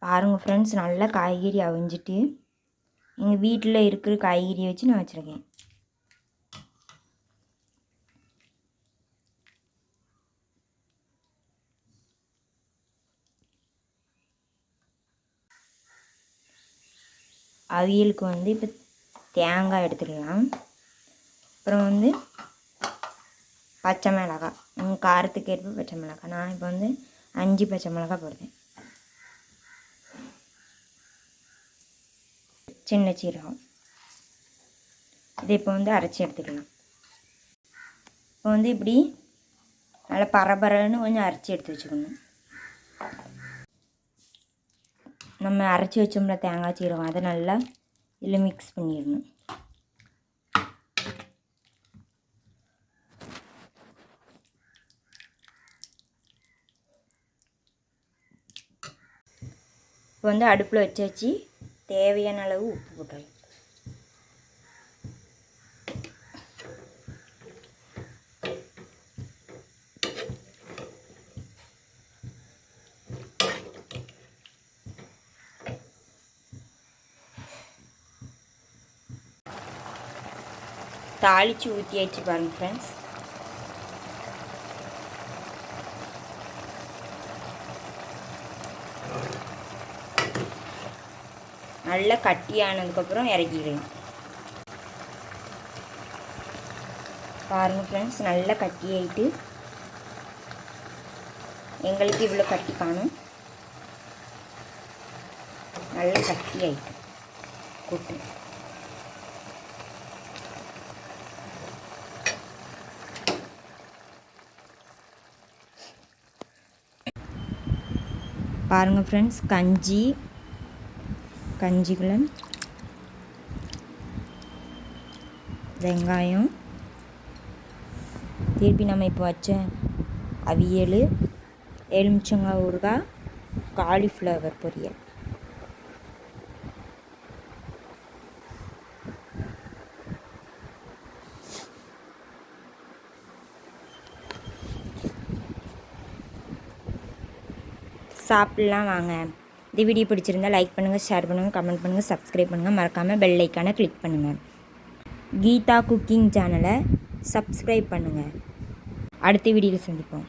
பாருங்கள் ஃப்ரெண்ட்ஸ், நல்லா காய்கறி அவிஞ்சிட்டு எங்கள் வீட்டில் இருக்கிற காய்கறியை வச்சு நான் வச்சுருக்கேன். அவியலுக்கு இப்போ தேங்காய் எடுத்துக்கலாம். அப்புறம் பச்சை மிளகாய், காரத்துக்கு ஏற்ப பச்சை மிளகாய். நான் இப்போ 5 பச்சை மிளகாய் போடுறேன். சின்ன சீரகம் இதை இப்போ அரைச்சி எடுத்துக்கலாம். இப்போ இப்படி நல்லா பரபரன்னு கொஞ்சம் அரைச்சி எடுத்து வச்சுக்கணும். நம்ம அரைச்சி வச்சோம்ல தேங்காய் சீரகம், அதை நல்லா இதில் மிக்ஸ் பண்ணிடணும். இப்போ அடுப்பில் வச்சு தேவையான அளவு உப்பு போட்டுறேன். தாளித்து ஊற்றியாச்சு பாருங்கள் ஃப்ரெண்ட்ஸ். நல்லா கட்டியானதுக்கப்புறம் இறக்கிடுங்க. பாருங்கள் ஃப்ரெண்ட்ஸ், நல்லா கட்டி ஆகிட்டு எங்களுக்கு இவ்வளோ கட்டி காணும். நல்லா கட்டி ஆகிட்டு கூட்டு. பாருங்கள் ஃப்ரெண்ட்ஸ், கஞ்சிக்குள்ள வெங்காயம், திருப்பி நம்ம இப்போ வச்ச அவியல், எலுமிச்சங்காய் ஊறுகாய், காலிஃப்ளவர் பொரியல். சாப்பிட்லாம் வாங்க. இந்த வீடியோ பிடிச்சிருந்தால் லைக் பண்ணுங்கள், ஷேர் பண்ணுங்கள், கமெண்ட் பண்ணுங்கள், சப்ஸ்கிரைப் பண்ணுங்கள். மறக்காமல் பெல் ஐக்கானை கிளிக் பண்ணுங்கள். கீதா குக்கிங் சேனலை சப்ஸ்கிரைப் பண்ணுங்கள். அடுத்த வீடியோவில் சந்திப்போம்.